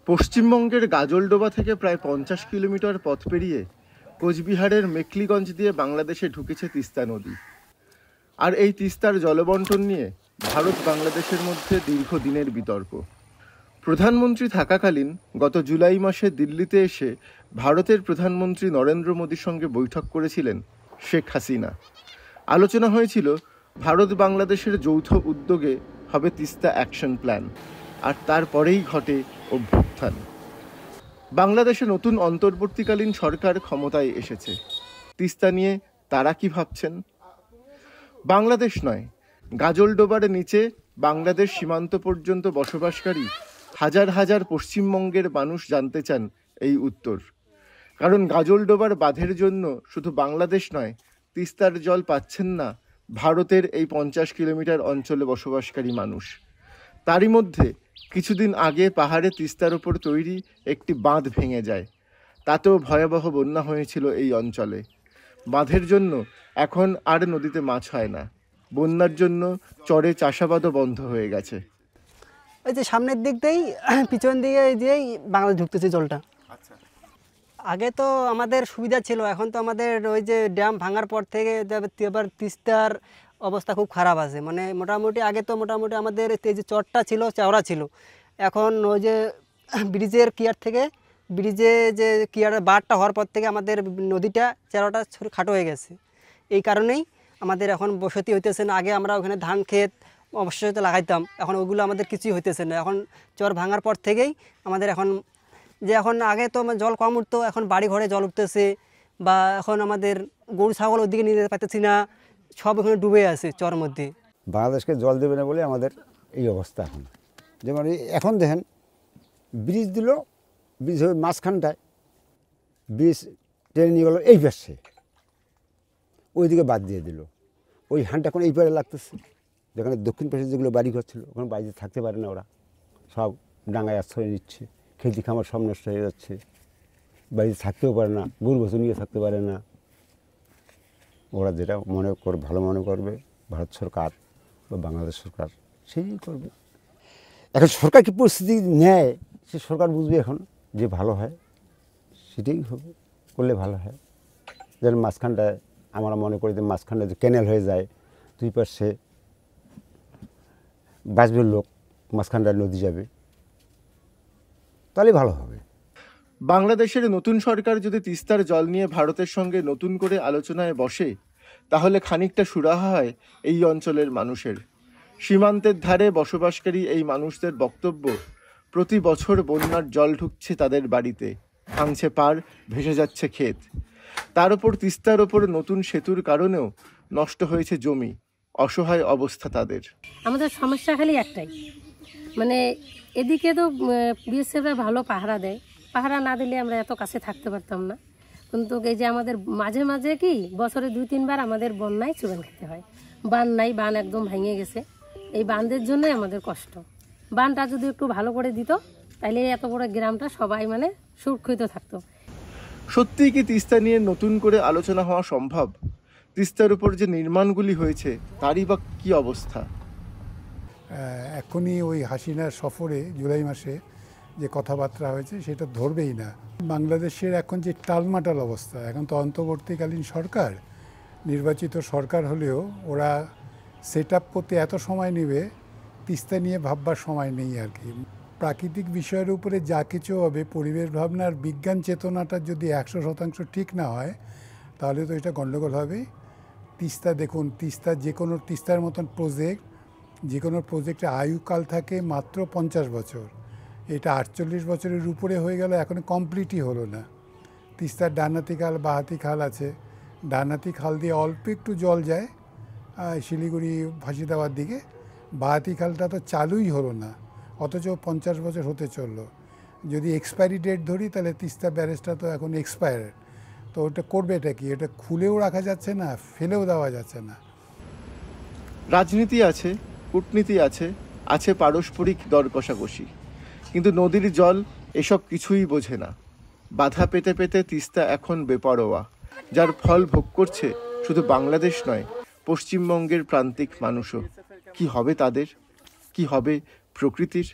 পশ্চিমবঙ্গের গাজলডোবা থেকে প্রায় 50 কিলোমিটার পথ পেরিয়ে কোচবিহারের মেখলিগঞ্জ দিয়ে বাংলাদেশে ঢুকেছে তিস্তা নদী। আর এই তিস্তার জলবন্টন নিয়ে ভারত বাংলাদেশের মধ্যে দীর্ঘদিনের বিতর্ক। প্রধানমন্ত্রী থাকাকালীন গত জুলাই মাসে দিল্লিতে এসে ভারতের প্রধানমন্ত্রী নরেন্দ্র মোদীর সঙ্গে বৈঠক করেছিলেন শেখ হাসিনা। আলোচনা হয়েছিল ভারত বাংলাদেশের যৌথ উদ্যোগে হবে তিস্তা অ্যাকশন প্ল্যান। আর তারপরেই ঘটে অভ্যুত্থান। বাংলাদেশে নতুন অন্তর্বর্তীকালীন সরকার ক্ষমতায় এসেছে। তিস্তা নিয়ে তারা কি ভাবছেন? বাংলাদেশ নয়, গাজলডোবার নিচে বাংলাদেশ সীমান্ত পর্যন্ত বসবাসকারী হাজার হাজার পশ্চিমবঙ্গের মানুষ জানতে চান এই উত্তর। কারণ গাজলডোবার বাঁধের জন্য শুধু বাংলাদেশ নয়, তিস্তার জল পাচ্ছেন না ভারতের এই 50 কিলোমিটার অঞ্চলে বসবাসকারী মানুষ। তারই মধ্যে কিছুদিন আগে পাহাড়ে তিস্তার ওপর তৈরি একটি বাঁধ ভেঙে যায়। তাতেও ভয়াবহ বন্যা হয়েছিল এই অঞ্চলে। বাঁধের জন্য এখন আর নদীতে মাছ হয় না। বন্যার জন্য চরে চাষাবাদও বন্ধ হয়ে গেছে। ওই যে সামনের দিক দিয়েই পিছন দিকে দিয়েই বাংলাদেশ ঢুকতেছে জলটা। আগে তো আমাদের সুবিধা ছিল, এখন তো আমাদের ওই যে ড্যাম ভাঙার পর থেকে এবার তিস্তার অবস্থা খুব খারাপ আছে। মানে মোটামুটি আগে তো মোটামুটি আমাদের এই যে চরটা ছিল চওড়া ছিল, এখন ওই যে ব্রিজের কিয়ার থেকে ব্রিজে যে কিয়ারের বাঁধটা হওয়ার পর থেকে আমাদের নদীটা চওড়াটা খাটো হয়ে গেছে। এই কারণেই আমাদের এখন বসতি হইতেছে না। আগে আমরা ওখানে ধান ক্ষেত অবশ্যই লাগাইতাম, এখন ওগুলো আমাদের কিছুই হইতেছে না। এখন চর ভাঙার পর থেকেই আমাদের এখন আগে তো জল কম উঠতো, এখন বাড়ি ঘরে জল উঠতেছে, বা এখন আমাদের গরু ছাগল ওদিকে নিয়ে যেতে পারতেছি না, সব ওখানে ডুবে আছে চর মধ্যে। বাংলাদেশকে জল দেবে না বলে আমাদের এই অবস্থা। যেমন এখন দেখেন ব্রিজ দিল, ব্রিজ মাঝখানটায় ব্রিজ টেনে নিয়ে গেল এই পাশে, ওইদিকে বাদ দিয়ে দিল। ওই হানটা এখন এই পারে লাগতেছে, যেখানে দক্ষিণ পাশে যেগুলো বাড়িঘর ছিল ওখানে বাড়িতে থাকতে পারে না, ওরা সব ডাঙায় আশ্রয় নিচ্ছে। খেতি খামার সব নষ্ট হয়ে যাচ্ছে, বাড়িতে থাকতেও পারে না, গরু বছর নিয়ে থাকতে পারে না। ওরা যেটা ভালো মনে করবে ভারত সরকার বা বাংলাদেশ সরকার সেই করবে। এখন সরকার কি পরিস্থিতি নেয় সে সরকার বুঝবে এখন যে ভালো হয় সেটাই হবে, করলে ভালো হয়। যেন মাঝখানটায় আমরা মনে করি যে মাঝখানটা যে ক্যানেল হয়ে যায়, দুই পাশে বাঁচবে লোক, মাঝখানটায় নদী যাবে, তাহলে ভালো হবে। বাংলাদেশের নতুন সরকার যদি তিস্তার জল নিয়ে ভারতের সঙ্গে নতুন করে আলোচনায় বসে, তাহলে খানিকটা সুরাহা হয় এই অঞ্চলের মানুষের। সীমান্তের ধারে বসবাসকারী এই মানুষদের বক্তব্য, প্রতি বছর বন্যার জল ঢুকছে তাদের বাড়িতে, ভাঙছে পাড়, ভেসে যাচ্ছে ক্ষেত। তার উপর তিস্তার ওপর নতুন সেতুর কারণেও নষ্ট হয়েছে জমি। অসহায় অবস্থা তাদের। আমাদের সমস্যা খালি একটাই, মানে এদিকে তো বিএসএফরা ভালো পাহারা দেয়, পাহারা না দিলে আমরা এত কাছে থাকতে পারতাম না। কিন্তু এই যে আমাদের মাঝে মাঝে কি বছরে 2-3 বার আমাদের বন্যায় চুবান খেতে হয়। বান নাই, বান একদম ভেঙে গেছে। এই বাঁধের জন্যই আমাদের কষ্ট। বানটা যদি একটু ভালো করে দিত তাহলে এত বড় গ্রামটা সবাই মানে সুরক্ষিত থাকতো। সত্যিই কি তিস্তা নিয়ে নতুন করে আলোচনা হওয়া সম্ভব? তিস্তার উপর যে নির্মাণগুলি হয়েছে তারই বা কী অবস্থা? এখনই ওই হাসিনার সফরে জুলাই মাসে যে কথাবার্তা হয়েছে সেটা ধরবেই না। বাংলাদেশের এখন যে টালমাটাল অবস্থা, এখন তো অন্তর্বর্তীকালীন সরকার, নির্বাচিত সরকার হলেও ওরা সেট আপ করতে এত সময় নেবে, তিস্তা নিয়ে ভাববার সময় নেই আর কি। প্রাকৃতিক বিষয়ের উপরে যা কিছু হবে, পরিবেশ ভাবনার বিজ্ঞান চেতনাটা যদি 100% ঠিক না হয় তাহলে তো এটা গণ্ডগোল হবে। তিস্তা দেখুন, তিস্তার মতন প্রজেক্ট, যে কোনো প্রজেক্টের আয়ুকাল থাকে মাত্র 50 বছর। এটা 48 বছরের উপরে হয়ে গেল, এখনো কমপ্লিটই হলো না। তিস্তার ডানহাতি খাল বাঁহাতি খাল আছে, ডানহাতি খাল দিয়ে অল্প একটু জল যায় শিলিগুড়ি ফাঁসিদাবাদ দিকে, বাঁহাতি খালটা তো চালুই হলো না, অথচ 50 বছর হতে চললো। যদি এক্সপায়ারি ডেট ধরি তাহলে তিস্তা ব্যারেজটা তো এখন এক্সপায়ার্ড। তো ওটা করবে এটা কি? এটা খুলেও রাখা যাচ্ছে না, ফেলেও দেওয়া যাচ্ছে না। রাজনীতি আছে, কূটনীতি আছে, আছে পারস্পরিক দর কষাকষি, কিন্তু নদীর জল এসব কিছুই বোঝে না। বাধা পেতে পেতে তিস্তা এখন বেপরোয়া, যার ফল ভোগ করছে শুধু বাংলাদেশ নয়, পশ্চিমবঙ্গের প্রান্তিক মানুষও। কি হবে তাদের? কি হবে প্রকৃতির?